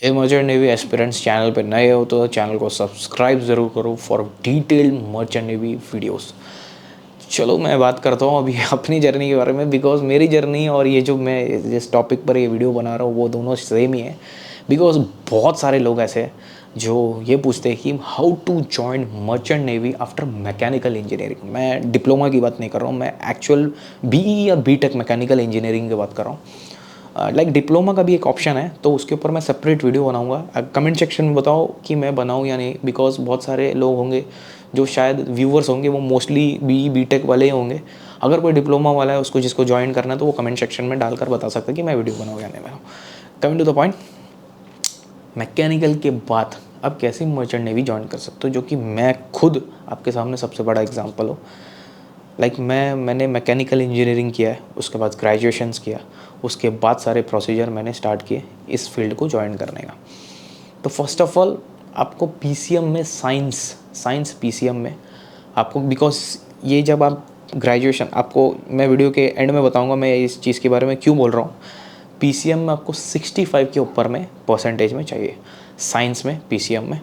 हे merchant navy aspirants, channel पे नए हो तो चैनल को सब्सक्राइब ज़रूर करो for detailed merchant navy videos. चलो मैं बात करता हूँ अभी अपनी जर्नी के बारे में, बिकॉज मेरी जर्नी और ये जो मैं जिस टॉपिक पर ये वीडियो बना रहा हूँ वो दोनों सेम ही है। बिकॉज बहुत सारे लोग ऐसे हैं जो ये पूछते हैं कि how to join merchant navy after mechanical engineering. मैं डिप्लोमा की बात नहीं कर रहा हूँ, मैं एक्चुअल बीई या बीटेक मैकेनिकल इंजीनियरिंग की बात कर रहा हूँ। लाइक डिप्लोमा का भी एक ऑप्शन है, तो उसके ऊपर मैं सेपरेट वीडियो बनाऊंगा। कमेंट सेक्शन में बताओ कि मैं बनाऊं या नहीं, बिकॉज बहुत सारे लोग होंगे जो शायद व्यूवर्स होंगे वो मोस्टली बीटेक वाले ही होंगे। अगर कोई डिप्लोमा वाला है उसको जिसको ज्वाइन करना है तो वो कमेंट सेक्शन में डालकर बता सकता है कि मैं वीडियो बनाऊँ या नहीं बनाऊँ। Coming to the point, mechanical के बाद अब कैसे मर्चेंट नेवी ज्वाइन कर सकते हो, जो कि मैं खुद आपके सामने सबसे बड़ा एग्जाम्पल हो। लाइक मैंने मैकेनिकल इंजीनियरिंग किया है, उसके बाद ग्रेजुएशंस किया, उसके बाद सारे प्रोसीजर मैंने स्टार्ट किए इस फील्ड को ज्वाइन करने का। तो फर्स्ट ऑफ ऑल आपको पीसीएम में साइंस पीसीएम में आपको, बिकॉज ये जब आप ग्रेजुएशन, आपको मैं वीडियो के एंड में बताऊंगा मैं इस चीज़ के बारे में क्यों बोल रहा हूँ। पीसीएम में आपको 65 के ऊपर में परसेंटेज में चाहिए साइंस में पीसीएम में,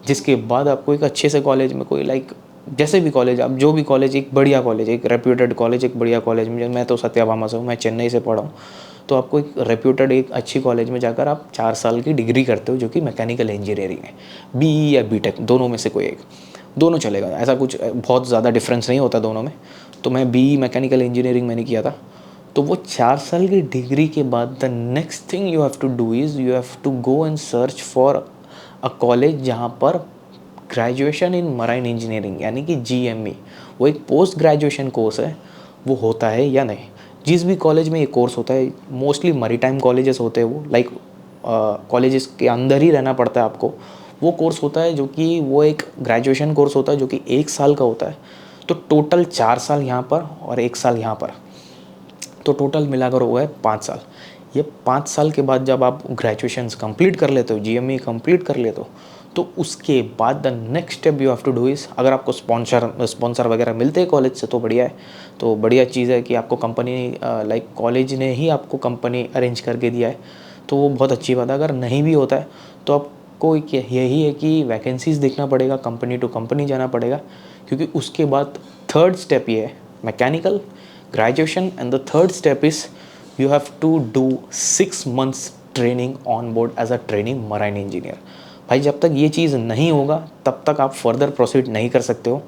जिसके बाद आपको एक अच्छे से कॉलेज में, कोई लाइक जैसे भी कॉलेज, आप जो भी कॉलेज, एक बढ़िया कॉलेज, एक रेप्यूटेड कॉलेज, एक बढ़िया कॉलेज में, मैं तो सत्याभामा से हूँ, मैं चेन्नई से पढ़ा हूँ, तो आपको एक रेप्यूटेड एक अच्छी कॉलेज में जाकर आप 4 साल की डिग्री करते हो जो कि मैकेनिकल इंजीनियरिंग है। बीई या बीटेक दोनों में से कोई एक, दोनों चलेगा, ऐसा कुछ बहुत ज़्यादा डिफरेंस नहीं होता दोनों में। तो मैं बीई मैकेनिकल इंजीनियरिंग मैंने किया था। तो वो 4 साल की डिग्री के बाद the next thing you have to do is you have to go and search for a college जहाँ पर ग्रेजुएशन इन मराइन इंजीनियरिंग यानी कि जीएमई, वो एक पोस्ट ग्रेजुएशन कोर्स है, वो होता है या नहीं। जिस भी कॉलेज में ये कोर्स होता है, मोस्टली मरीटाइम कॉलेजेस होते हैं, वो लाइक कॉलेजेस के अंदर ही रहना पड़ता है आपको। वो कोर्स होता है जो कि वो एक ग्रेजुएशन कोर्स होता है जो कि 1 साल का होता है। तो टोटल 4 साल यहाँ पर और 1 साल यहाँ पर, तो टोटल मिलाकर हुआ है 5 साल। ये 5 साल के बाद जब आप ग्रेजुएशन कंप्लीट कर लेते हो, जीएमई कंप्लीट कर लेते हो, तो उसके बाद the next step you have to do is, अगर आपको स्पॉन्सर वगैरह मिलते हैं कॉलेज से तो बढ़िया है। तो बढ़िया चीज़ है कि आपको कंपनी, लाइक कॉलेज ने ही आपको कंपनी अरेंज करके दिया है, तो वो बहुत अच्छी बात है। अगर नहीं भी होता है तो आपको यही है कि वैकेंसीज़ देखना पड़ेगा, कंपनी टू कंपनी जाना पड़ेगा, क्योंकि उसके बाद थर्ड स्टेप ये है mechanical graduation, and the third step is you have to do 6 months training on board as a training marine engineer। भाई जब तक ये चीज़ नहीं होगा तब तक आप फर्दर प्रोसीड नहीं कर सकते हो।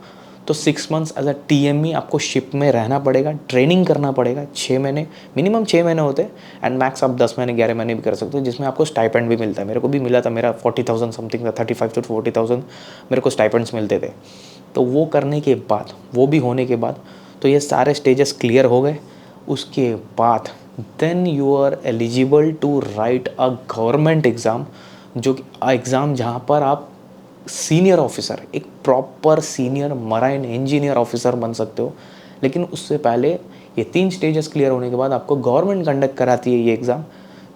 तो 6 मंथ्स एज अ टीएमई आपको शिप में रहना पड़ेगा, ट्रेनिंग करना पड़ेगा 6 महीने, मिनिमम 6 महीने होते हैं, एंड मैक्स आप 10 महीने 11 महीने भी कर सकते हो, जिसमें आपको स्टाइपेंड भी मिलता है। मेरे को भी मिला था, मेरा 40,000 समथिंग था, 35 to 40,000 मेरे को स्टाइपेंड्स मिलते थे। तो वो करने के बाद, वो भी होने के बाद, तो ये सारे स्टेजेस क्लियर हो गए। उसके बाद then you are eligible to write a government exam, जो एग्ज़ाम जहाँ पर आप सीनियर ऑफिसर, एक proper senior marine engineer officer बन सकते हो। लेकिन उससे पहले ये 3 स्टेजेस क्लियर होने के बाद आपको गवर्नमेंट कंडक्ट कराती है ये एग्ज़ाम,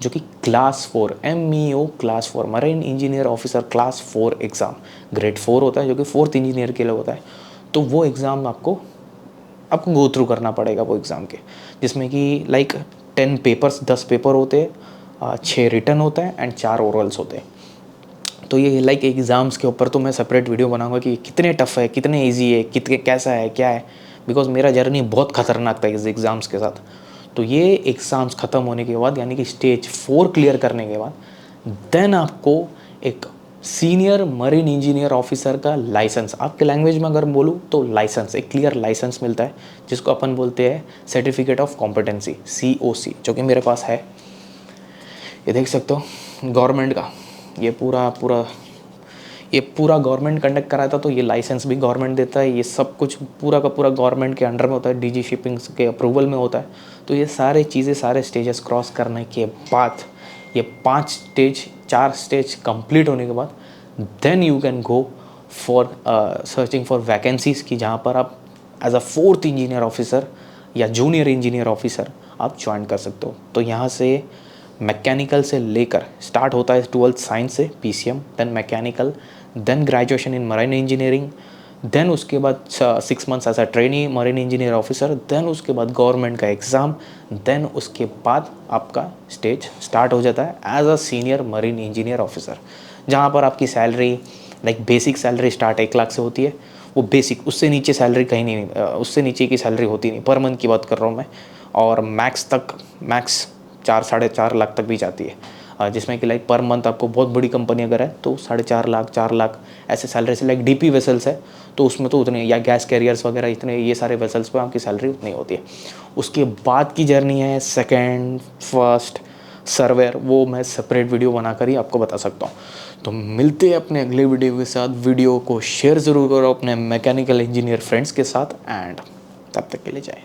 जो कि class 4 MEO class 4 marine engineer officer class 4 exam, grade 4 होता है जो कि फोर्थ इंजीनियर के लिए होता है। तो वो एग्ज़ाम आपको आपको गो थ्रू करना पड़ेगा वो एग्ज़ाम के, जिसमें कि लाइक 10 पेपर होते हैं, 6 रिटर्न होता है एंड 4 ओरल्स होते हैं। तो ये लाइक एग्ज़ाम्स के ऊपर तो मैं सेपरेट वीडियो बनाऊंगा कि कितने टफ़ है, कितने इजी है, कितने कैसा है, क्या है, बिकॉज मेरा जर्नी बहुत ख़तरनाक था इस एग्ज़ाम्स के साथ। तो ये एग्ज़ाम्स ख़त्म होने के बाद यानी कि स्टेज 4 क्लियर करने के बाद देन आपको एक सीनियर मरीन इंजीनियर ऑफिसर का लाइसेंस, आपके लैंग्वेज में अगर बोलूँ तो लाइसेंस, एक क्लियर लाइसेंस मिलता है, जिसको अपन बोलते हैं सर्टिफिकेट ऑफ कॉम्पिटेंसी COC, जो कि मेरे पास है। ये देख सकते हो गवर्नमेंट का, ये पूरा गवर्नमेंट कंडक्ट कराता, तो ये लाइसेंस भी गवर्नमेंट देता है। ये सब कुछ पूरा का पूरा गवर्नमेंट के अंडर में होता है, DG शिपिंग्स के अप्रूवल में होता है। तो ये सारे चीज़ें, सारे स्टेजेस क्रॉस करने के बाद, ये 4 स्टेज कंप्लीट होने के बाद then you can go for searching for vacancies की, जहाँ पर आप as a fourth engineer officer या जूनियर इंजीनियर ऑफिसर आप ज्वाइन कर सकते हो। तो यहाँ से मैकेनिकल से लेकर स्टार्ट होता है 12th साइंस से PCM, then mechanical, then graduation in marine engineering, then उसके बाद 6 months as a trainee marine engineer officer, then उसके बाद गवर्नमेंट का एग्ज़ाम, देन उसके बाद आपका स्टेज स्टार्ट हो जाता है as a senior marine engineer officer, जहाँ पर आपकी salary like basic salary start 1 lakh से होती है। वो बेसिक, उससे नीचे सैलरी कहीं नहीं, उससे नीचे की सैलरी होती नहीं, पर मंथ की बात कर रहा हूँ मैं। और मैक्स 4-4.5 लाख तक भी जाती है, जिसमें कि लाइक पर मंथ आपको बहुत बड़ी कंपनी अगर है तो 4.5 लाख 4 लाख ऐसे सैलरी से। लाइक डीपी वेसल्स है तो उसमें तो उतने, या गैस कैरियर्स वगैरह इतने, ये सारे वेसल्स पे आपकी सैलरी उतनी होती है। उसके बाद की जर्नी है सेकेंड, फर्स्ट, सर्वेयर, वो मैं सेपरेट वीडियो बनाकर ही आपको बता सकता हूँ। तो मिलते हैं अपने अगले वीडियो के साथ। वीडियो को शेयर ज़रूर करो अपने मैकेनिकल इंजीनियर फ्रेंड्स के साथ, एंड तब तक के लिए जाए।